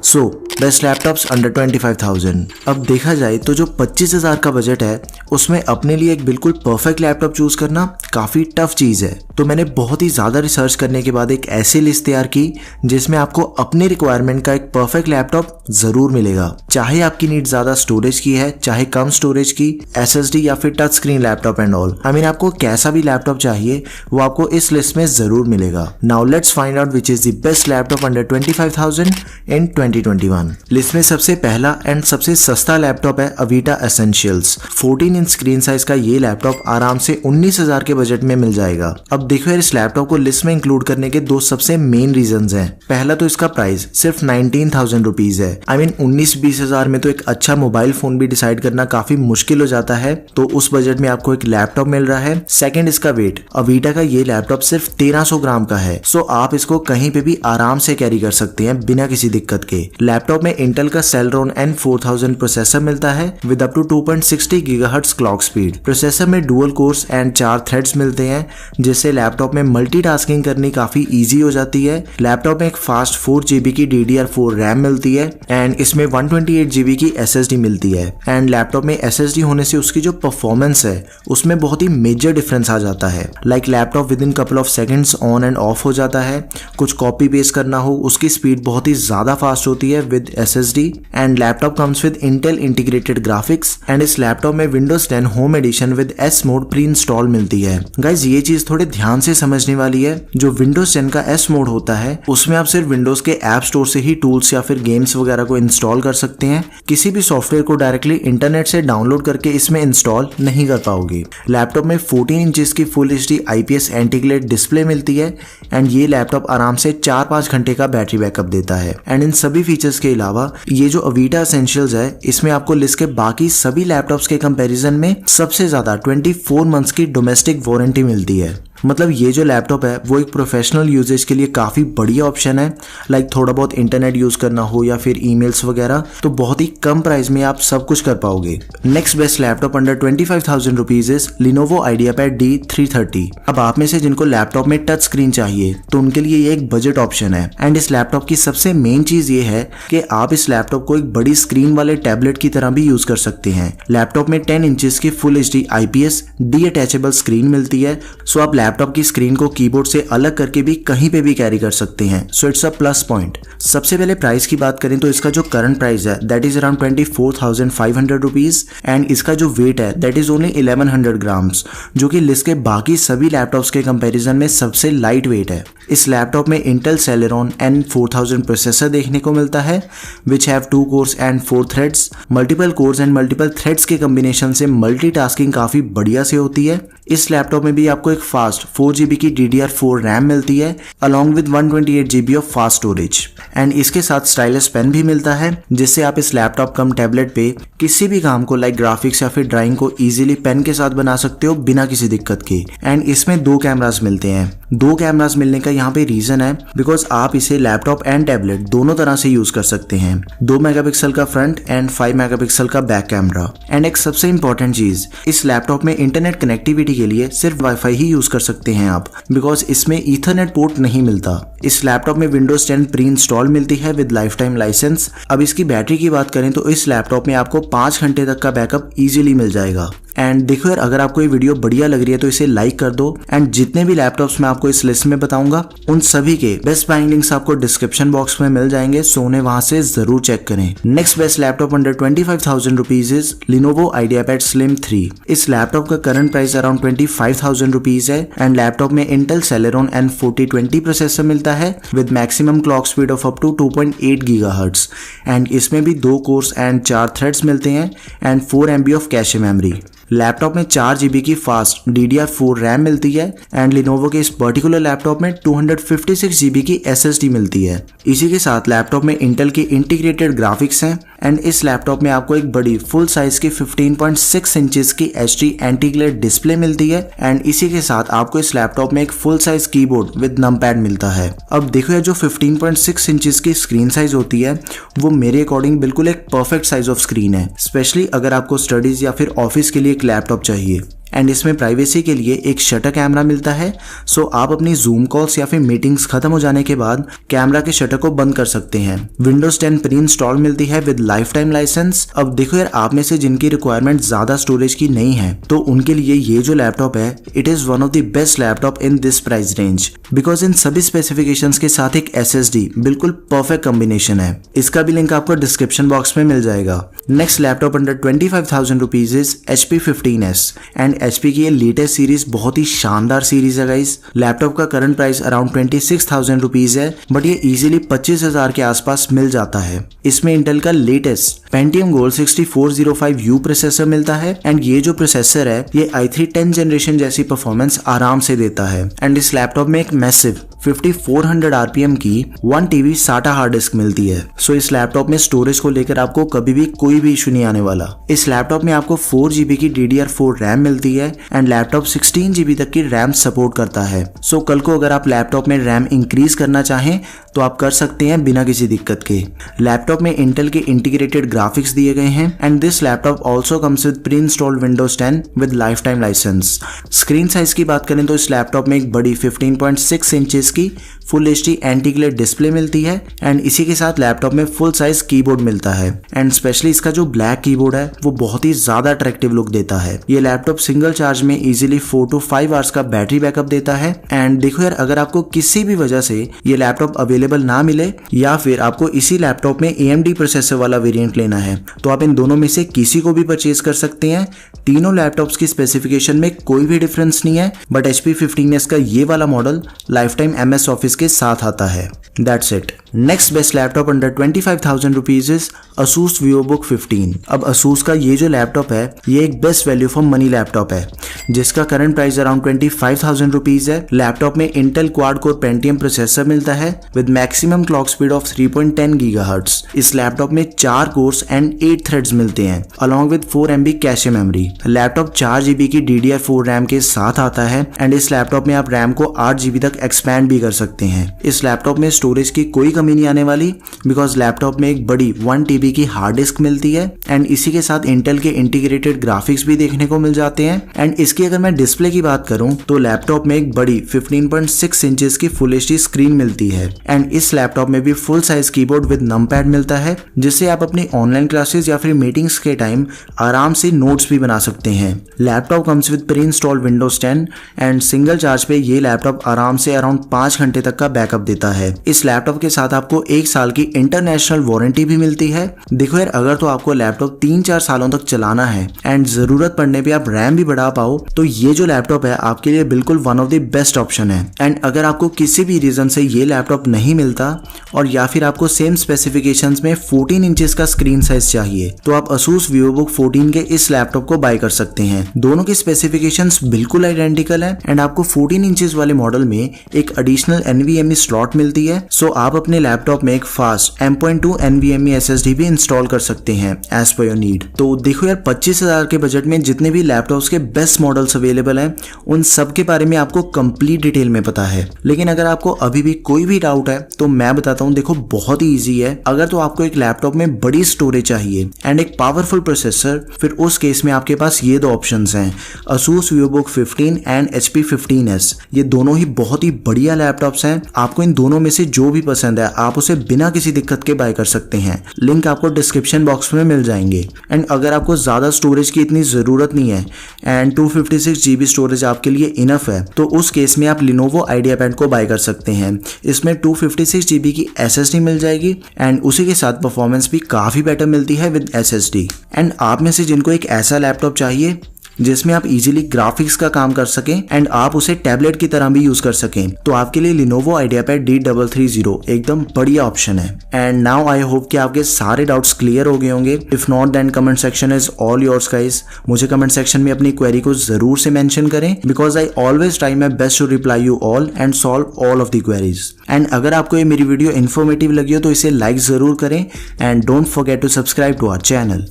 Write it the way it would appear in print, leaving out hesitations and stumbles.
So best laptops under 25,000। अब देखा जाए तो जो 25,000 का बजट है उसमें अपने लिए एक बिल्कुल परफेक्ट लैपटॉप चूज करना काफी टफ चीज है। तो मैंने बहुत ही ज्यादा रिसर्च करने के बाद एक ऐसी लिस्ट तैयार की जिसमें आपको अपने रिक्वायरमेंट का एक परफेक्ट लैपटॉप जरूर मिलेगा। चाहे आपकी नीड ज्यादा स्टोरेज की है, चाहे कम स्टोरेज की, एसएसडी या फिर touch screen laptop and all. आपको कैसा भी लैपटॉप चाहिए वो आपको इस लिस्ट में जरूर मिलेगा। Now let's find out which is the best laptop under 25,000 in 2021। List में सबसे पहला एंड सबसे सस्ता लैपटॉप है अवीटा एसेंशियल्स। 14 इंच स्क्रीन साइज का ये लैपटॉप आराम से 19,000 के बजट में मिल जाएगा। अब देखो यार, इस लैपटॉप को लिस्ट में इंक्लूड करने के दो सबसे मेन रीजंस हैं। पहला तो इसका प्राइस सिर्फ 19,000 रुपीज है। 19-20 हजार में तो एक अच्छा मोबाइल फोन भी डिसाइड करना काफी मुश्किल हो जाता है, तो उस बजट में आपको एक लैपटॉप मिल रहा है। सेकंड, इसका वेट। अवीटा का ये लैपटॉप सिर्फ 1300 ग्राम का है, सो आप इसको कहीं पे भी आराम से कैरी कर सकते हैं बिना किसी दिक्कत के। लैपटॉप में इंटेल का Celeron N4000 प्रोसेसर मिलता है with up to 2.60 gigahertz clock speed. Processor में डुअल कोर्स एंड 4 थ्रेड्स मिलते हैं, जिससे लैपटॉप में मल्टीटास्किंग करनी काफी इजी हो जाती है। लैपटॉप में एक फास्ट 4GB की DDR4 रैम मिलती है एंड इसमें 128GB की SSD मिलती है। एंड लैपटॉप में SSD होने से उसकी जो परफॉर्मेंस है उसमें बहुत ही मेजर डिफरेंस आ जाता है। Like laptop with in couple of seconds on end of हो जाता है। कुछ कॉपी पेस्ट करना हो उसकी स्पीड बहुत ही ज्यादा फास्ट होती है with SSD। And laptop comes with Intel integrated graphics and इस लैपटॉप में Windows 10 home edition with S mode pre install मिलती है। गाइज ये चीज थोड़े ध्यान से समझने वाली है। जो विंडोज 10 का S मोड होता है उसमें आप सिर्फ विंडोज के ऐप स्टोर से ही टूल्स या फिर गेम्स वगैरह को इंस्टॉल कर सकते हैं। किसी भी सॉफ्टवेयर को डायरेक्टली इंटरनेट से डाउनलोड करके इसमें इंस्टॉल नहीं कर पाओगे। लैपटॉप में 14 इंचेस की full HD IPS anti-glare display मिलती है एंड ये लैपटॉप आराम से 4-5 घंटे का बैटरी बैकअप देता है। एंड इन सभी फीचर्स के अलावा ये जो अवीटा एसेंशियल्स है इसमें आपको लिस्ट के बाकी सभी लैपटॉप्स के कंपैरिजन में सबसे ज्यादा 24 मंथ्स की डोमेस्टिक वारंटी मिलती है। मतलब ये जो लैपटॉप है वो एक प्रोफेशनल यूजेज के लिए काफी बढ़िया ऑप्शन है। लाइक थोड़ा बहुत इंटरनेट यूज करना हो या फिर ईमेल्स वगैरह, तो बहुत ही कम प्राइस में आप सब कुछ कर पाओगे। Next best laptop under 25,000 rupees is Lenovo IdeaPad D330। अब आप में से जिनको लैपटॉप में टच स्क्रीन चाहिए तो उनके लिए ये एक बजट ऑप्शन है। एंड इस लैपटॉप की सबसे मेन चीज ये है कि आप इस लैपटॉप को एक बड़ी स्क्रीन वाले टैबलेट की तरह भी यूज कर सकते हैं। लैपटॉप में 10 इंचेस की फुल HD IPS डीअटैचेबल स्क्रीन मिलती है, सो आप लैपटॉप की स्क्रीन को कीबोर्ड से अलग करके भी कहीं पे भी कैरी कर सकते हैं। So it's a plus point. सबसे पहले प्राइस की बात करें तो इसका जो करंट प्राइस है that is around 24,500 rupees and इसका जो वेट है दैट इज ओनली 1100 ग्राम्स, जो कि लिस्ट के बाकी सभी लैपटॉप्स के कंपैरिजन में सबसे लाइट वेट है। इस लैपटॉप में इंटेल Celeron N4000 प्रोसेसर देखने को मिलता है which have 2 cores and 4 threads. Multiple course and multiple threads के कॉम्बिनेशन से मल्टीटास्किंग काफी बढ़िया से होती है। इस लैपटॉप में भी आपको एक फास्ट 4GB की DDR4 रैम मिलती है along with 128GB of fast storage. And इसके साथ स्टाइलस पेन भी मिलता है जिससे आप इस लैपटॉप कम टैबलेट पे किसी भी काम को लाइक ग्राफिक्स या फिर ड्राइंग को इजीली पेन के साथ बना सकते हो बिना किसी दिक्कत के। एंड इसमें 2 कैमरास मिलते हैं। 2 कैमरास मिलने का यहाँ पे रीजन है बिकॉज आप इसे लैपटॉप एंड टैबलेट दोनों तरह से यूज कर सकते हैं। 2 मेगापिक्सल का फ्रंट एंड 5 मेगापिक्सल का बैक कैमरा। एंड एक सबसे इंपॉर्टेंट चीज, इस लैपटॉप में इंटरनेट कनेक्टिविटी के लिए सिर्फ वाईफाई ही यूज कर सकते हैं आप, बिकॉज इसमें ईथरनेट पोर्ट नहीं मिलता। इस लैपटॉप में विंडोज 10 प्री इंस्टॉल मिलती है विद लाइफ टाइम लाइसेंस। अब इसकी बैटरी की बात करें तो इस लैपटॉप में आपको 5 घंटे तक का बैकअप इजीली मिल जाएगा। एंड देखो यार, अगर आपको ये वीडियो बढ़िया लग रही है तो इसे लाइक कर दो। एंड जितने भी लैपटॉप्स मैं आपको इस लिस्ट में बताऊंगा उन सभी के बेस्ट बाइंग लिंक्स आपको डिस्क्रिप्शन बॉक्स में मिल जाएंगे, सो उन्हें वहां से जरूर चेक करें। Next best laptop under 25,000 rupees is Lenovo IdeaPad Slim 3। इस लैपटॉप का करंट प्राइस अराउंड 25,000 रुपीज है एंड लैपटॉप में इंटेल Celeron N4020 प्रोसेसर मिलता है with maximum clock speed of up to 2.8 gigahertz. And इसमें भी 2 कोर्स एंड 4 थ्रेड्स मिलते हैं and 4 MB of cache memory. Laptop में 4GB की फास्ट DDR4 रैम मिलती है एंड Lenovo के इस पर्टिकुलर लैपटॉप में 256GB की SSD मिलती है। इसी के साथ लैपटॉप में इंटेल की इंटीग्रेटेड ग्राफिक्स हैं एंड इस लैपटॉप में आपको एक बड़ी फुल साइज की 15.6 इंचेस की HD एंटी-ग्लेयर डिस्प्ले मिलती है एंड इसी के साथ आपको इस लैपटॉप में एक full size keyboard with numpad मिलता है। अब देखो, जो 15.6 इंचेस की स्क्रीन साइज होती है वो मेरे अकॉर्डिंग बिल्कुल एक परफेक्ट साइज ऑफ स्क्रीन है, स्पेशली अगर आपको स्टडीज या फिर ऑफिस के लिए एक लैपटॉप चाहिए। एंड इसमें प्राइवेसी के लिए एक शटर कैमरा मिलता है। सो आप अपनी जूम कॉल्स या फिर मीटिंग्स खत्म हो जाने के बाद कैमरा के शटर को बंद कर सकते हैं। विंडोज 10 प्री इंस्टॉल मिलती है विद लाइफ टाइम लाइसेंस। अब देखो यार, आप में से जिनकी रिक्वायरमेंट ज्यादा स्टोरेज की नहीं है तो उनके लिए ये जो लैपटॉप है it is one of the best laptop in this price range, because in सभी स्पेसिफिकेशंस के साथ एक SSD बिल्कुल परफेक्ट कॉम्बिनेशन है। इसका भी लिंक आपको डिस्क्रिप्शन बॉक्स में मिल जाएगा। Next laptop under 25,000 rupees is HP 15s and HP की ये लेटेस्ट सीरीज बहुत ही शानदार सीरीज है गाइस। लैपटॉप का करंट प्राइस अराउंड 26,000 रुपीज है, बट ये इजीली 25,000 के आसपास मिल जाता है। इसमें इंटेल का latest Pentium Gold 6405U processor मिलता है एंड ये जो प्रोसेसर है ये i3 10th जनरेशन जैसी परफॉर्मेंस आराम से देता है। एंड इस लैपटॉप में एक मैसिव 5400 RPM की 1 TB SATA हार्ड डिस्क मिलती है। सो इस लैपटॉप में स्टोरेज को लेकर आपको कभी भी कोई भी इशू नहीं आने वाला। इस लैपटॉप में आपको 4 GB की DDR4 रैम मिलती है एंड लैपटॉप 16 GB तक की रैम सपोर्ट करता है। सो कल को अगर आप लैपटॉप में रैम इंक्रीज करना चाहें तो आप कर सकते हैं बिना किसी दिक्कत के। लैपटॉप में इंटेल के इंटीग्रेटेड ग्राफिक्स दिए गए हैं and this laptop also comes with pre installed Windows 10 with life time license. Screen size की बात करें तो इस लैपटॉप में एक बड़ी 15.6 इंचेस की full HD anti glare display मिलती है एंड इसी के साथ लैपटॉप में फुल साइज कीबोर्ड मिलता है एंड स्पेशली इसका जो ब्लैक कीबोर्ड है वो बहुत ही ज्यादा अट्रैक्टिव लुक देता है। ये लैपटॉप सिंगल चार्ज में इजीली 4 to 5 आवर्स का बैटरी बैकअप देता है। एंड देखो यार, अगर आपको किसी भी वजह से ये लैपटॉप अवेलेबल ना मिले या फिर आपको इसी लैपटॉप में AMD प्रोसेसर वाला वेरिएंट लेना है तो आप इन दोनों में से किसी को भी परचेज कर सकते हैं। तीनों लैपटॉप्स की स्पेसिफिकेशन में कोई भी डिफरेंस नहीं है, बट HP 15s का ये वाला model life time MS office के साथ आता है। That's it. Next best laptop under 25,000 rupees is Asus VivoBook 15। अब Asus का ये जो लैपटॉप है ये एक best value for money laptop है जिसका करंट प्राइस अराउंड 25,000 रुपीज है। लैपटॉप में Intel quad core Pentium processor मिलता है with maximum clock speed of 3.10 GHz। इस लैपटॉप में 4 कोर्स एंड 8 थ्रेड्स मिलते हैं along with 4 MB cache memory. Laptop 4 GB की DDR4 रैम के साथ आता है एंड इस लैपटॉप में आप रैम को 8 GB तक एक्सपैंड भी कर सकते हैं। इस लैपटॉप में स्टोरेज की कोई कमी नहीं आने वाली बिकॉज लैपटॉप में एक बड़ी 1 TB की हार्ड डिस्क मिलती है एंड इसी के साथ इंटेल के इंटीग्रेटेड ग्राफिक्स भी देखने को मिल जाते हैं। एंड इसकी अगर मैं डिस्प्ले की बात करूं तो लैपटॉप में एक बड़ी 15.6 इंचेस की फुल HD स्क्रीन मिलती है एंड इस लैपटॉप में भी full size keyboard with numpad मिलता है जिससे आप अपनी ऑनलाइन क्लासेस या फिर मीटिंग्स के टाइम आराम से नोट्स भी बना सकते हैं। Laptop comes with pre installed Windows 10 and single charge पे ये लैपटॉप आराम से अराउंड 5 घंटे तक का बैकअप देता है। इस लैपटॉप के साथ आपको 1 साल की इंटरनेशनल वारंटी भी मिलती है। देखो यार, अगर तो आपको लैपटॉप 3-4 सालों तक चलाना है एंड जरूरत पड़ने पे आप रैम भी बढ़ा पाओ तो ये जो लैपटॉप है आपके लिए बिल्कुल one of the best option है। एंड अगर आपको किसी भी रीजन से ये लैपटॉप नहीं मिलता और या फिर आपको सेम स्पेसिफिकेशंस में 14 इंचेस का स्क्रीन साइज चाहिए तो आप Asus VivoBook 14 के इस लैपटॉप को बाय कर सकते हैं। दोनों की स्पेसिफिकेशंस बिल्कुल आइडेंटिकल है एंड आपको 14 इंचेस वाले मॉडल में एक एडिशनल NVMe स्लॉट मिलती है। सो आप अपने लैपटॉप में एक फास्ट M.2 NVMe SSD भी इंस्टॉल कर सकते हैं एज पर योर नीड। तो देखो यार, 25,000 के बजट में जितने भी लैपटॉप्स के बेस्ट मॉडल्स अवेलेबल हैं उन सब के बारे में आपको कंप्लीट डिटेल में पता है। लेकिन अगर आपको अभी भी कोई भी डाउट है तो मैं बताता हूँ, देखो बहुत ही इजी है। अगर तो आपको एक लैपटॉप में बड़ी स्टोरेज चाहिए एंड एक पावरफुल प्रोसेसर, फिर उस केस में आपके पास ये 2 ऑप्शंस हैं, Asus VivoBook 15 and HP 15s। ये दोनों ही बहुत ही बढ़िया लैपटॉप्स हैं। आपको इन दोनों में से जो भी पसंद है आप उसे बिना किसी दिक्कत के बाय कर सकते हैं। लिंक आपको डिस्क्रिप्शन बॉक्स में मिल जाएंगे। एंड अगर आपको ज्यादा स्टोरेज की इतनी जरूरत नहीं है एंड 256 GB स्टोरेज आपके लिए इनफ है तो उस केस में आप Lenovo IdeaPad को बाय कर सकते हैं। इसमें 256 GB की SSD मिल जाएगी एंड उसी के साथ परफॉर्मेंस भी काफी बेटर मिलती है विद SSD। एंड आप में से जिनको एक ऐसा लैपटॉप चाहिए जिसमें आप इजीली ग्राफिक्स का काम कर सकें एंड आप उसे टैबलेट की तरह भी यूज कर सकें तो आपके लिए Lenovo IdeaPad D330 एकदम बढ़िया ऑप्शन है। एंड नाउ आई होप कि आपके सारे डाउट्स क्लियर हो गए होंगे। If not then comment section is all yours guys. मुझे कमेंट सेक्शन में अपनी क्वेरी को जरूर से मेंशन करें because I always try my best to reply you all and solve all of the queries. And अगर आपको ये मेरी वीडियो इन्फॉर्मेटिव लगी हो तो इसे लाइक जरूर करें and don't forget to subscribe to our channel.